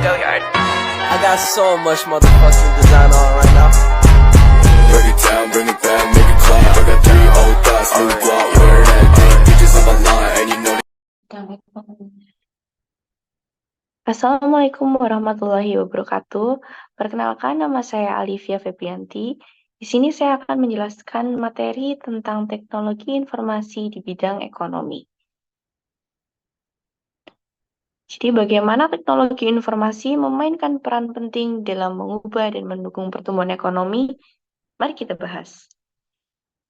I got so much motherfucking design on right now. Break it down, bring it back, make it clap. I got 3 old thoughts, new block, where that day. Bitches on my line, and you know. Assalamualaikum warahmatullahi wabarakatuh. Perkenalkan, nama saya Alivia Febrianti. Di sini saya akan menjelaskan materi tentang teknologi informasi di bidang ekonomi. Jadi, bagaimana teknologi informasi memainkan peran penting dalam mengubah dan mendukung pertumbuhan ekonomi? Mari kita bahas.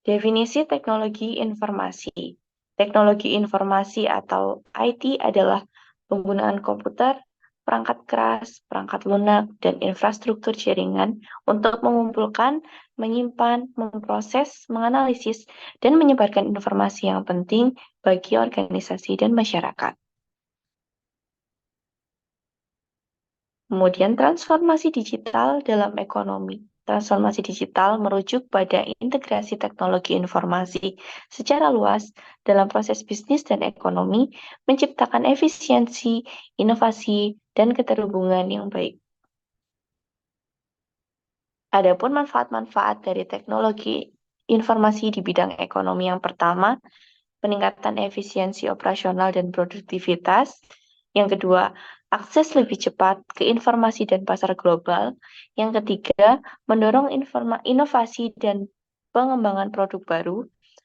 Definisi teknologi informasi. Teknologi informasi atau IT adalah penggunaan komputer, perangkat keras, perangkat lunak, dan infrastruktur jaringan untuk mengumpulkan, menyimpan, memproses, menganalisis, dan menyebarkan informasi yang penting bagi organisasi dan masyarakat. Kemudian transformasi digital dalam ekonomi. Transformasi digital merujuk pada integrasi teknologi informasi secara luas dalam proses bisnis dan ekonomi, menciptakan efisiensi, inovasi, dan keterhubungan yang baik. Adapun manfaat-manfaat dari teknologi informasi di bidang ekonomi yang pertama, peningkatan efisiensi operasional dan produktivitas. Yang kedua, akses lebih cepat ke informasi dan pasar global. Yang ketiga, mendorong inovasi dan pengembangan produk baru.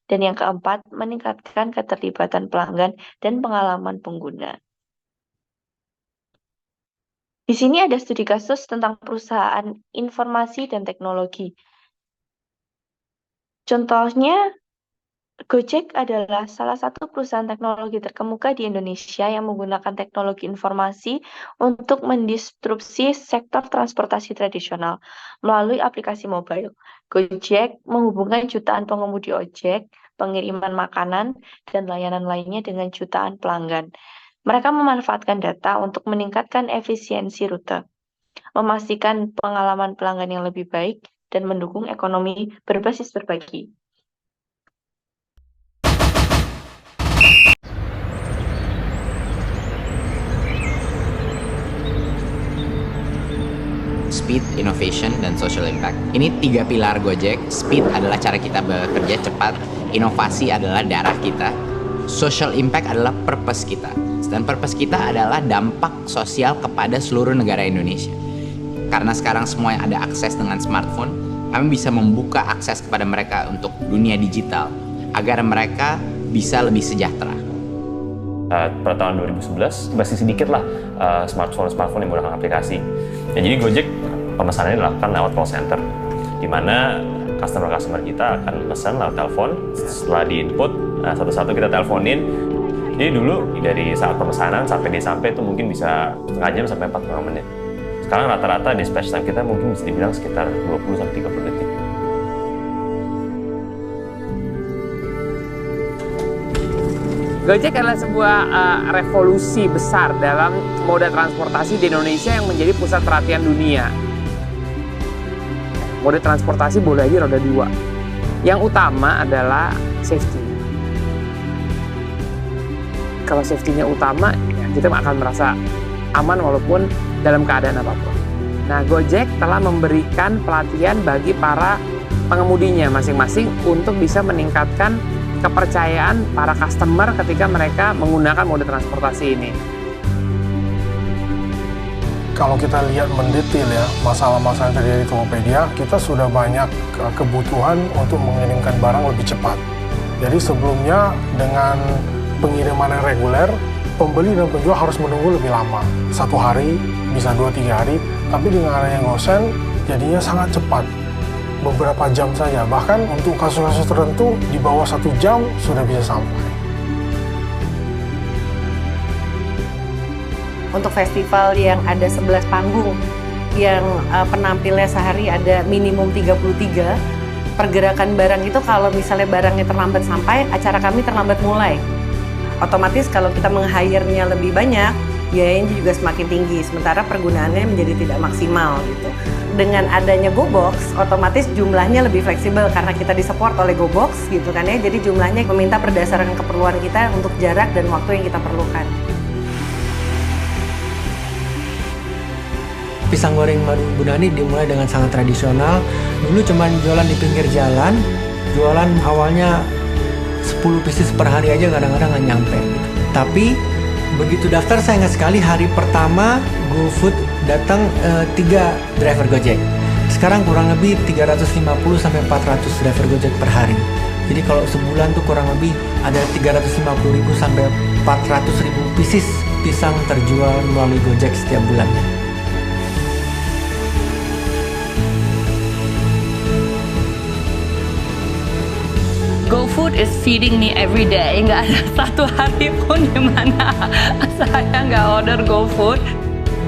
Dan yang keempat, meningkatkan keterlibatan pelanggan dan pengalaman pengguna. Di sini ada studi kasus tentang perusahaan informasi dan teknologi. Contohnya, Gojek adalah salah satu perusahaan teknologi terkemuka di Indonesia yang menggunakan teknologi informasi untuk mendistrupsi sektor transportasi tradisional melalui aplikasi mobile. Gojek menghubungkan jutaan pengemudi ojek, pengiriman makanan, dan layanan lainnya dengan jutaan pelanggan. Mereka memanfaatkan data untuk meningkatkan efisiensi rute, memastikan pengalaman pelanggan yang lebih baik, dan mendukung ekonomi berbasis berbagi. Speed, innovation, dan social impact. Ini 3 pilar Gojek. Speed adalah cara kita bekerja cepat, inovasi adalah darah kita, social impact adalah purpose kita. Dan purpose kita adalah dampak sosial kepada seluruh negara Indonesia. Karena sekarang semua yang ada akses dengan smartphone, kami bisa membuka akses kepada mereka untuk dunia digital agar mereka bisa lebih sejahtera. Pada tahun 2011 masih sedikit lah smartphone yang menggunakan aplikasi. Ya, jadi Gojek pemesanannya dilakukan lewat call center, di mana customer kita akan pesan lewat telepon. Setelah di input satu-satu kita teleponin. Jadi dulu dari saat pemesanan sampai itu mungkin bisa setengah jam sampai 45 menit. Sekarang rata-rata dispatch time kita mungkin bisa dibilang sekitar 20-30 detik. Gojek adalah sebuah revolusi besar dalam moda transportasi di Indonesia yang menjadi pusat perhatian dunia. Moda transportasi boleh aja roda 2. Yang utama adalah safety. Kalau safety-nya utama, ya kita akan merasa aman walaupun dalam keadaan apapun. Nah, Gojek telah memberikan pelatihan bagi para pengemudinya masing-masing untuk bisa meningkatkan kepercayaan para customer ketika mereka menggunakan moda transportasi ini. Kalau kita lihat mendetail ya, masalah-masalah yang terjadi di Tokopedia, kita sudah banyak kebutuhan untuk mengirimkan barang lebih cepat. Jadi sebelumnya dengan pengiriman yang reguler, pembeli dan penjual harus menunggu lebih lama. 1 hari, bisa 2-3 hari, tapi dengan adanya GoSend, jadinya sangat cepat. Beberapa jam saja, bahkan untuk kasus-kasus tertentu di bawah 1 jam sudah bisa sampai. Untuk festival yang ada 11 panggung, yang penampilnya sehari ada minimum 33, pergerakan barang itu kalau misalnya barangnya terlambat sampai, acara kami terlambat mulai. Otomatis kalau kita meng-hire-nya lebih banyak, biayanya juga semakin tinggi, sementara pergunaannya menjadi tidak maksimal gitu. Dengan adanya GoBox, otomatis jumlahnya lebih fleksibel karena kita disupport oleh GoBox gitu kan ya. Jadi jumlahnya meminta berdasarkan keperluan kita untuk jarak dan waktu yang kita perlukan. pisang goreng madu Bu Nani dimulai dengan sangat tradisional. Dulu cuman jualan di pinggir jalan, jualan awalnya 10 pieces per hari aja kadang-kadang nggak nyampe. Tapi begitu daftar saya ingat sekali hari pertama GoFood datang 3 driver Gojek. Sekarang kurang lebih 350 sampai 400 driver Gojek per hari. Jadi kalau sebulan tuh kurang lebih ada 350.000 sampai 400.000 pieces pisang terjual melalui Gojek setiap bulannya. GoFood is feeding me every day. Nggak ada satu hari pun di mana saya nggak order GoFood.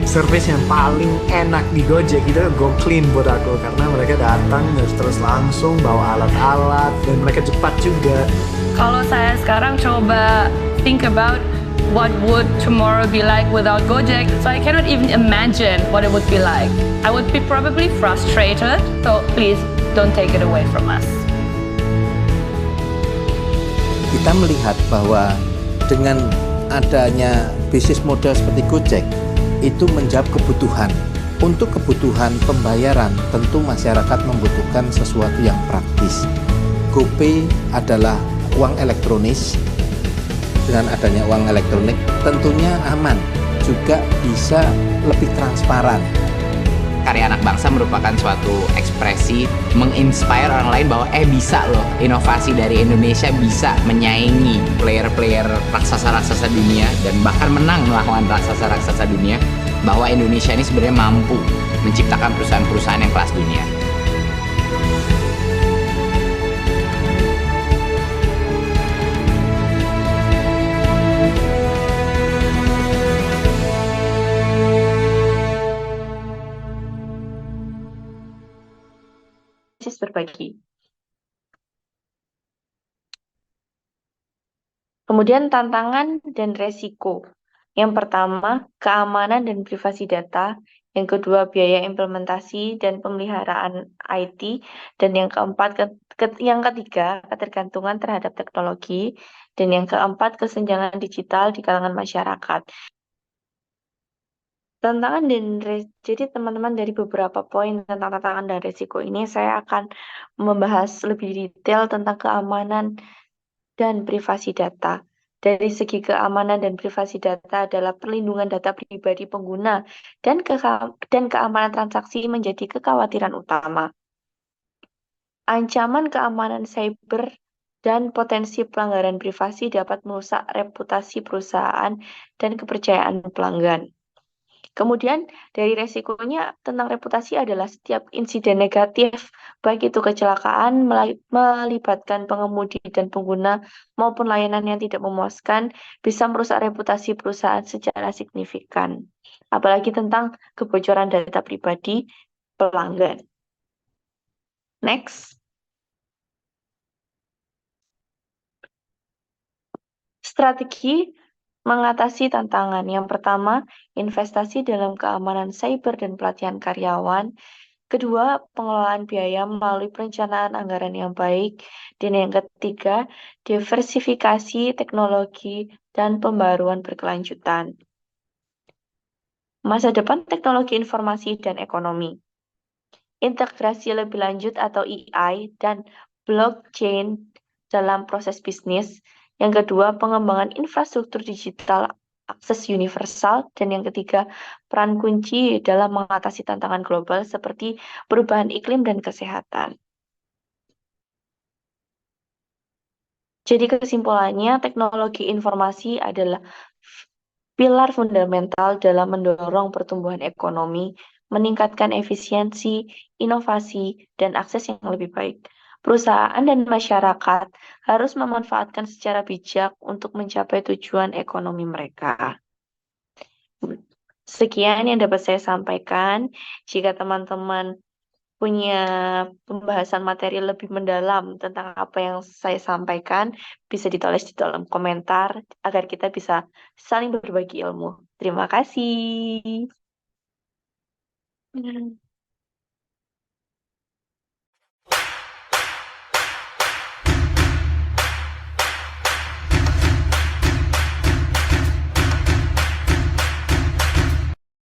Service yang paling enak di Gojek itu GoClean buat aku, karena mereka datang terus langsung bawa alat-alat dan mereka cepat juga. Kalau saya sekarang coba think about what would tomorrow be like without Gojek, so I cannot even imagine what it would be like. I would be probably frustrated, so please don't take it away from us. Kita melihat bahwa dengan adanya bisnis model seperti Gojek itu menjawab kebutuhan. Untuk kebutuhan pembayaran tentu masyarakat membutuhkan sesuatu yang praktis. GoPay adalah uang elektronis. Dengan adanya uang elektronik tentunya aman, juga bisa lebih transparan. Karya anak bangsa merupakan suatu ekspresi menginspire orang lain bahwa bisa loh, inovasi dari Indonesia bisa menyaingi player-player raksasa-raksasa dunia dan bahkan menang melawan raksasa-raksasa dunia, bahwa Indonesia ini sebenarnya mampu menciptakan perusahaan-perusahaan yang kelas dunia. Berbagi. Kemudian tantangan dan resiko. Yang pertama, keamanan dan privasi data. Yang kedua, biaya implementasi dan pemeliharaan IT. Dan yang keempat, yang ketiga, ketergantungan terhadap teknologi. Dan yang keempat, kesenjangan digital di kalangan masyarakat. Tantangan dan jadi teman-teman, dari beberapa poin tentang tantangan dan risiko ini saya akan membahas lebih detail tentang keamanan dan privasi data. Dari segi keamanan dan privasi data adalah perlindungan data pribadi pengguna dan keamanan transaksi menjadi kekhawatiran utama. Ancaman keamanan cyber dan potensi pelanggaran privasi dapat merusak reputasi perusahaan dan kepercayaan pelanggan. Kemudian dari resikonya tentang reputasi adalah setiap insiden negatif, baik itu kecelakaan, melibatkan pengemudi dan pengguna, maupun layanan yang tidak memuaskan, bisa merusak reputasi perusahaan secara signifikan. Apalagi tentang kebocoran data pribadi pelanggan. Next. Strategi mengatasi tantangan. Yang pertama, investasi dalam keamanan cyber dan pelatihan karyawan. Kedua, pengelolaan biaya melalui perencanaan anggaran yang baik. Dan yang ketiga, diversifikasi teknologi dan pembaruan berkelanjutan. Masa depan teknologi informasi dan ekonomi. Integrasi lebih lanjut atau AI dan blockchain dalam proses bisnis. Yang kedua, pengembangan infrastruktur digital akses universal. Dan yang ketiga, peran kunci dalam mengatasi tantangan global seperti perubahan iklim dan kesehatan. Jadi kesimpulannya, teknologi informasi adalah pilar fundamental dalam mendorong pertumbuhan ekonomi, meningkatkan efisiensi, inovasi, dan akses yang lebih baik. Perusahaan dan masyarakat harus memanfaatkan secara bijak untuk mencapai tujuan ekonomi mereka. Sekian yang dapat saya sampaikan. Jika teman-teman punya pembahasan materi lebih mendalam tentang apa yang saya sampaikan, bisa ditulis di dalam komentar agar kita bisa saling berbagi ilmu. Terima kasih.